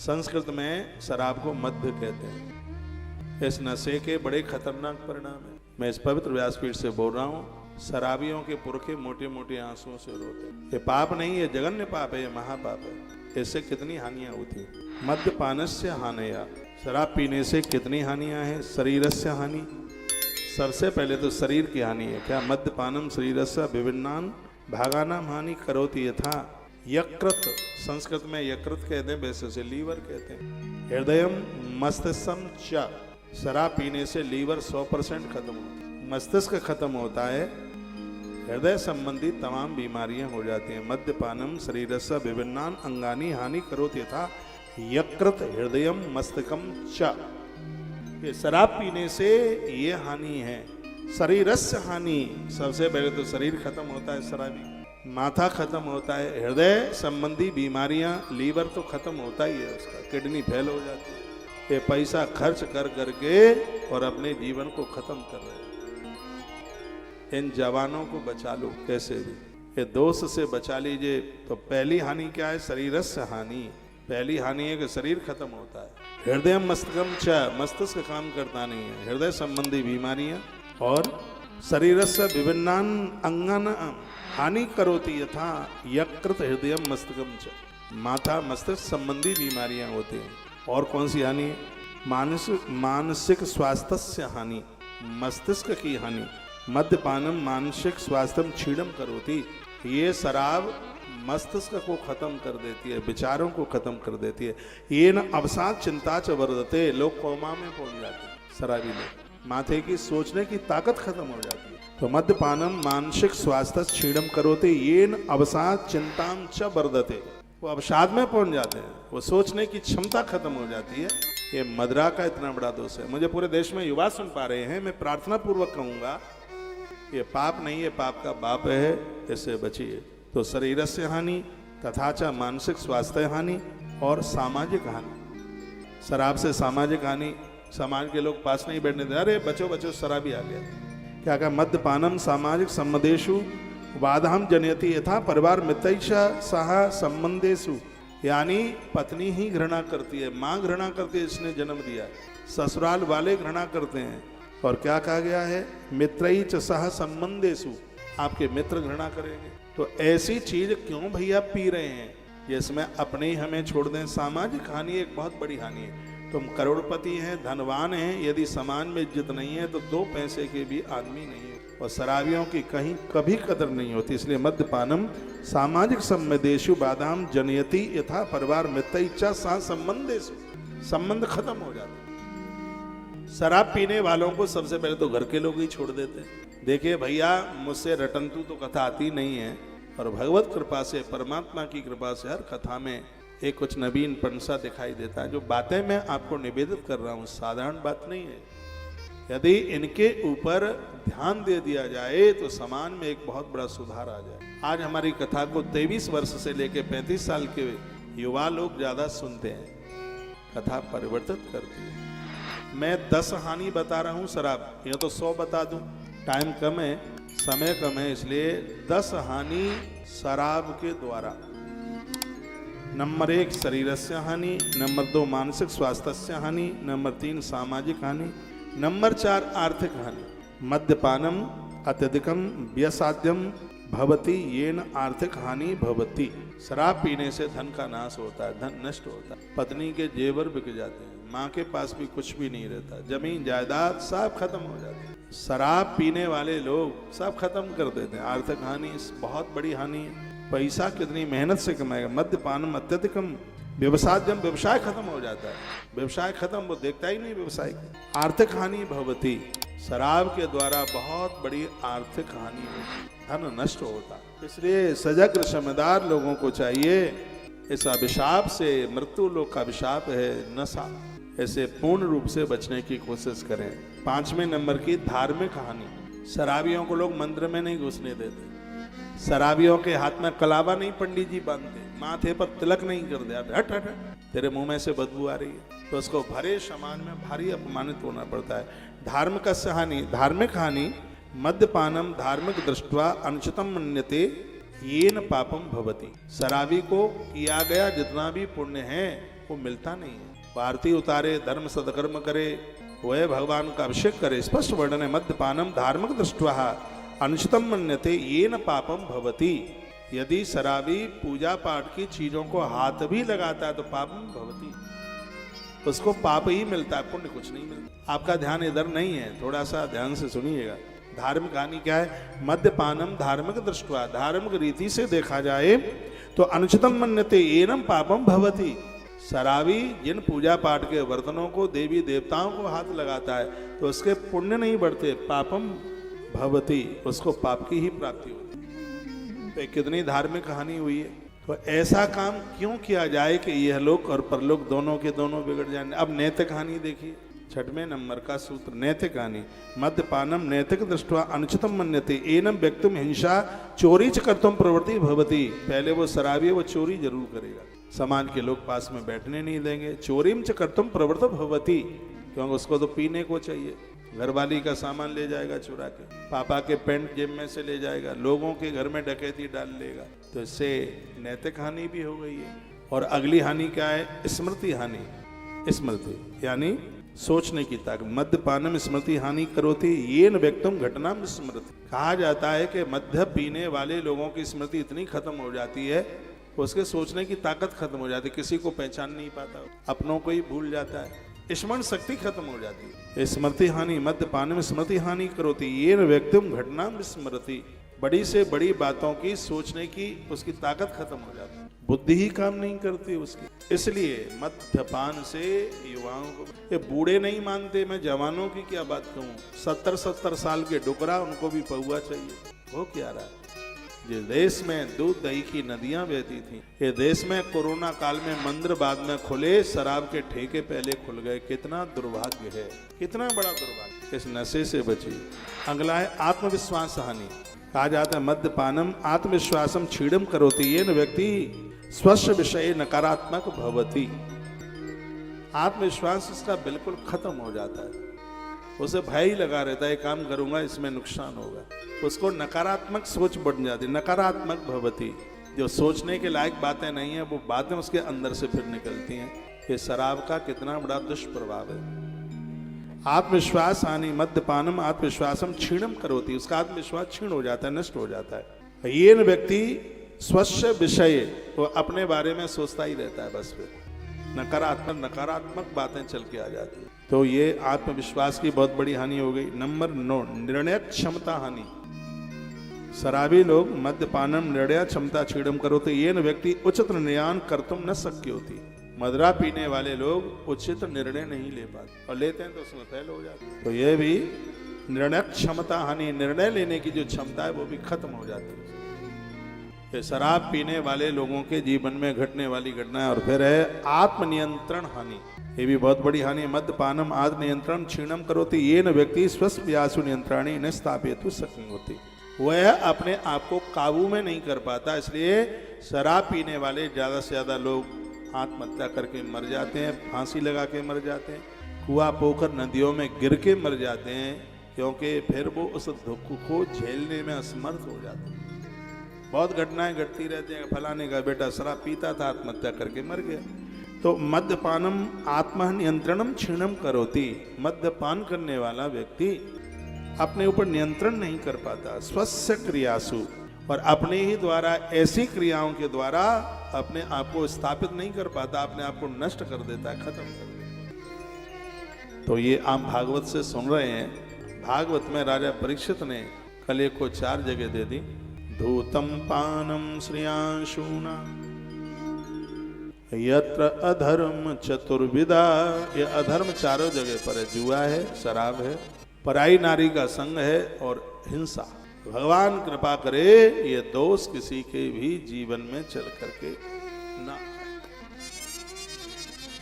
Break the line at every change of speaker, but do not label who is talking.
संस्कृत में शराब को मद्य कहते हैं। इस नशे के बड़े खतरनाक परिणाम है। मैं इस पवित्र व्यासपीठ से बोल रहा हूँ, शराबियों के पुरखे मोटे मोटे आंसुओं से रोते हैं। ये पाप नहीं है, जघन्य पाप है, ये महापाप है। इससे कितनी हानियां होती हैं। मद्यपानस्य हानया, शराब पीने से कितनी हानियां हैं। शरीरस्य हानि, सबसे पहले तो शरीर की हानि है। क्या? मद्यपानम शरीरस्य विभिन्नान भागानाम हानि करोति यथा यकृत, संस्कृत में यकृत कहते हैं, वैसे से लीवर कहते हैं। हृदयम मस्तिष्कम च, शराब पीने से लीवर 100% खत्म होता है, मस्तिष्क खत्म होता है, हृदय संबंधी तमाम बीमारियां हो जाती हैं। मद्यपानम शरीरस्य विभिन्नान अंगानि हानि करोति यथा यकृत हृदयम मस्तिष्कम च। ये शराब पीने से ये हानि है। शरीरस्य हानि, सबसे पहले तो शरीर खत्म होता है, शराबी माथा खत्म होता है, हृदय संबंधी बीमारियां, लीवर तो खत्म होता ही है उसका, किडनी फेल हो जाती है। ये पैसा खर्च कर करके और अपने जीवन को खत्म कर रहे हैं। इन जवानों को बचा लो कैसे भी, ये दोष से बचा लीजिए। तो पहली हानि क्या है? शरीरस्य हानि। पहली हानि है कि शरीर खत्म होता है। हृदय मस्तिष्कम च, मस्तिष्क काम करता नहीं है, हृदय संबंधी बीमारियां। और शरीरस्य विभिन्नान अंगान हानि करोति यथा यकृत हृदय मस्तिष्कम च, माथा मस्तिष्क संबंधी बीमारियां होती हैं। और कौन सी हानि? मानसिक स्वास्थ्य से हानि, मस्तिष्क की हानि। मद्यपानम मानसिक स्वास्थ्य क्षीणम करोति, ये शराब मस्तिष्क को खत्म कर देती है, विचारों को खत्म कर देती है। ये न अवसाद चिंता च वर्धते, लोग कोमा में पहुंच जाते हैं। शराबी लोग, माथे की सोचने की ताकत खत्म हो जाती है। तो मद्यपानम मानसिक स्वास्थ्य क्षीणम करोति, ये न अवसाद चिंताम च वर्धते, वो अवसाद में पहुंच जाते हैं, वो सोचने की क्षमता खत्म हो जाती है। ये मदिरा का इतना बड़ा दोष है। मुझे पूरे देश में युवा सुन पा रहे हैं, मैं प्रार्थना पूर्वक कहूंगा, ये पाप नहीं है, पाप का बाप है, इससे बचिए। तो शरीर से हानि तथा च मानसिक स्वास्थ्य हानि और सामाजिक हानि। शराब से सामाजिक हानि, समाज के लोग पास नहीं बैठने देते, अरे बचो बचो शराबी आ गया। क्या कहा? मद्यपानम सामाजिक संबंधेषु बाधाम जनयति यथा परिवार मित्रैष सह संबंधेषु, यानी पत्नी ही घृणा करती है, माँ घृणा करती है, इसने जन्म दिया, ससुराल वाले घृणा करते हैं। और क्या कहा गया है? मित्रैष सह संबंधेषु, आपके मित्र घृणा करेंगे। तो ऐसी चीज क्यों भैया पी रहे हैं, जिसमें अपने ही हमें छोड़ दें। सामाजिक हानि एक बहुत बड़ी हानि है। तुम करोड़पति हैं, धनवान हैं, यदि समाज में इज्जत नहीं है तो 2 पैसे के भी आदमी नहीं है। और शराबियों की कहीं कभी कदर नहीं होती। इसलिए मद्यपानम सामाजिक संबंधेषु बाधाम जनयति यथा परिवार मित्रैष सह संबंधेषु, संबंध खत्म हो जाते। शराब पीने वालों को सबसे पहले तो घर के लोग ही छोड़ देते हैं। देखिए भैया, मुझसे रटंतु तो कथा आती नहीं है, और भगवत कृपा से, परमात्मा की कृपा से हर कथा में एक कुछ नवीन पंसा दिखाई देता है। जो बातें मैं आपको निवेदित कर रहा हूँ साधारण बात नहीं है। यदि इनके ऊपर ध्यान दे दिया जाए तो समाज में एक बहुत बड़ा सुधार आ जाए। आज हमारी कथा को 23 वर्ष से लेकर 35 साल के युवा लोग ज्यादा सुनते हैं, कथा परिवर्तित करती है। मैं 10 हानि बता रहा हूँ शराब, यह तो 100 बता दूं, टाइम कम है, समय कम है, इसलिए 10 हानि शराब के द्वारा। नंबर 1 शरीरस्य हानि, नंबर 2 मानसिक स्वास्थ्य हानि, नंबर 3 सामाजिक हानि, नंबर 4 आर्थिक हानि। मद्यपानम अत्यधिकम व्यसाद्यम भवति येन आर्थिक हानि भवति, शराब पीने से धन का नाश होता है, धन नष्ट होता है, पत्नी के जेवर बिक जाते हैं, माँ के पास भी कुछ भी नहीं रहता, जमीन जायदाद सब खत्म हो जाते हैं। शराब पीने वाले लोग सब खत्म कर देते हैं। आर्थिक हानि बहुत बड़ी हानि है। पैसा कितनी मेहनत से कमाएगा। मद्यपानम अत्यधिकम व्यवसाय, जब व्यवसाय खत्म हो जाता है, व्यवसाय खत्म, वो देखता ही नहीं व्यवसाय को। आर्थिक हानि भवति, शराब के द्वारा बहुत बड़ी आर्थिक हानि होती, धन नष्ट होता। इसलिए सजग समझदार लोगों को चाहिए, इस अभिशाप से, मृत्यु लोक का अभिशाप है नशा, ऐसे पूर्ण रूप से बचने की कोशिश करें। 5वें नंबर की धार्मिक हानि। शराबियों को लोग मंदिर में नहीं घुसने देते, शराबियों के हाथ में कलावा नहीं पंडित जी बांधते, माथे पर तिलक नहीं कर दे, हट हट हट, तेरे मुंह में से बदबू आ रही है, तो उसको भरे समाज में भारी अपमानित होना पड़ता है। धार्मिक हानि, धार्मिक हानि मद्यपानम धार्मिक दृष्टवा अनुचितम मन्यते येन पापम भवति, शराबी को किया गया जितना भी पुण्य है वो मिलता नहीं है। वो आरती उतारे, धर्म सदकर्म करे, वह भगवान का अभिषेक करे। स्पष्ट वर्णन है, मद्यपानम धार्मिक दृष्ट्वा अनुचितम मन्यते येन पापम भवति। यदि शराबी पूजा पाठ की चीजों को हाथ भी लगाता है तो पापम भवति, उसको पाप ही मिलता है, पुण्य कुछ नहीं मिलता। आपका ध्यान इधर नहीं है, थोड़ा सा ध्यान से सुनिएगा। धार्मिक हानि क्या है? मद्यपानम धार्मिक दृष्ट्वा, धार्मिक रीति से देखा जाए तो अनुचितम मन्यते येनम पापम भवति। शराबी जिन पूजा पाठ के बर्तनों को, देवी देवताओं को हाथ लगाता है तो उसके पुण्य नहीं बढ़ते, पापम भवति, उसको पाप की ही प्राप्ति होती है। तो कितनी धार्मिक हानि हुई है। तो ऐसा काम क्यों किया जाए कि यह लोक और परलोक दोनों के दोनों बिगड़ जाए। अब नैतिक हानि देखिए, 6वें नंबर का सूत्र, नैतिक हानि। मद्यपानम नैतिक दृष्ट्वा अनुचितम मन्यते एनम व्यक्तिम हिंसा चोरी च कर्तुम प्रवृत्ति भवति। पहले वो शराबी है, वो चोरी जरूर करेगा, समाज के लोग पास में बैठने नहीं देंगे। चोरीम च कर्तुम प्रवृत्त भवति, क्योंकि उसको तो पीने को चाहिए। घरवाली का सामान ले जाएगा चुरा के, पापा के पैंट जेब में से ले जाएगा, लोगों के घर में डकैती डाल लेगा। तो इससे नैतिक हानि भी हो गई है। और अगली हानि क्या है? स्मृति हानि। स्मृति यानी सोचने की ताकत। मद्यपानम स्मृति हानि करोति येन व्यक्तम घटनाम स्मृति। कहा जाता है कि मद्य पीने वाले लोगों की स्मृति इतनी खत्म हो जाती है, उसके सोचने की ताकत खत्म हो जाती है, किसी को पहचान नहीं पाता, अपनों को ही भूल जाता है, स्मरण शक्ति खत्म हो जाती है। स्मृति हानि, मद्यपान में स्मृति हानि करोति येन व्यक्तिम घटनाम स्मृति। बड़ी से बड़ी बातों की सोचने की उसकी ताकत खत्म हो जाती है, बुद्धि ही काम नहीं करती उसकी। इसलिए मद्यपान से युवाओं को, ये बूढ़े नहीं मानते, मैं जवानों की क्या बात कहूँ, 70-70 साल के डुकरा, उनको भी पहुआ चाहिए। वो क्या रहा, जिस देश में दूध दही की नदियां बहती थी, ये देश में कोरोना काल में मंदिर बाद में खुले, शराब के ठेके पहले खुल गए। कितना दुर्भाग्य है, कितना बड़ा दुर्भाग्य। इस नशे से बची। अगला है आत्मविश्वास हानि। कहा जाता है मद्यपानम आत्मविश्वासम क्षीणम करोति येन व्यक्ति स्वस्य विषय नकारात्मक भवति। आत्मविश्वास उसका बिल्कुल खत्म हो जाता है, उसे भय ही लगा रहता है, काम करूंगा इसमें नुकसान होगा, उसको नकारात्मक सोच बढ़ जाती, नकारात्मक भवति। जो सोचने के लायक बातें नहीं है वो बातें उसके अंदर से फिर निकलती हैं। ये शराब का कितना बड़ा दुष्प्रभाव है। आत्मविश्वास हानि, मद्यपानम आत्मविश्वासम क्षीणम करोति, उसका आत्मविश्वास क्षीण हो जाता है, नष्ट हो जाता है। ये व्यक्ति स्वस्य विषय, वो अपने बारे में सोचता ही रहता है, बस फिर नकारात्मक बातें चल के आ जाती है। तो ये आत्मविश्वास की बहुत बड़ी हानि हो गई। नंबर 9 निर्णय क्षमता हानि। शराबी लोग मद्यपानम निर्णय क्षमता क्षीणम करोति येन व्यक्ति उचित निर्णय कर्तुम न शक्य होती। मदरा पीने वाले लोग उचित निर्णय नहीं ले पाते, और लेते हैं तो उसमें फेल हो जाते हैं। तो ये भी निर्णय क्षमता हानि, निर्णय लेने की जो क्षमता है वो भी खत्म हो जाती है। ये शराब पीने वाले लोगों के जीवन में घटने वाली घटना है। और फिर है आत्मनियंत्रण हानि, ये भी बहुत बड़ी हानि। मद्यपानम आत्मनियंत्रण क्षीणम करोति येन व्यक्ति स्वस्थ व्यासु नियंत्रणी न स्थापितु शक्ति होती। वह अपने आप को काबू में नहीं कर पाता, इसलिए शराब पीने वाले ज्यादा से ज्यादा लोग आत्महत्या करके मर जाते हैं, फांसी लगा के मर जाते हैं, कुआं पोखर नदियों में गिर के मर जाते हैं, क्योंकि फिर वो उस दुख को झेलने में असमर्थ हो जाते हैं। बहुत घटनाएं घटती रहती हैं, फलाने का बेटा शराब पीता था, आत्महत्या करके मर गया। तो मद्यपानम आत्मनियंत्रणम क्षीणम करोति। मद्यपान करने वाला व्यक्ति अपने ऊपर नियंत्रण नहीं कर पाता, स्वस्य क्रियासु, और अपने ही द्वारा ऐसी क्रियाओं के द्वारा अपने आप को स्थापित नहीं कर पाता, अपने आप को नष्ट कर देता है, खत्म कर देता है। तो ये आप भागवत से सुन रहे हैं। भागवत में राजा परीक्षित ने कले को 4 जगह दे दी। धूतम पानम श्रियांशूना यत्र अधर्म चतुर्विदा। ये अधर्म 4 जगह पर है, जुआ है, शराब है, पराई नारी का संग है और हिंसा। भगवान कृपा करे ये दोष किसी के भी जीवन में चल करके ना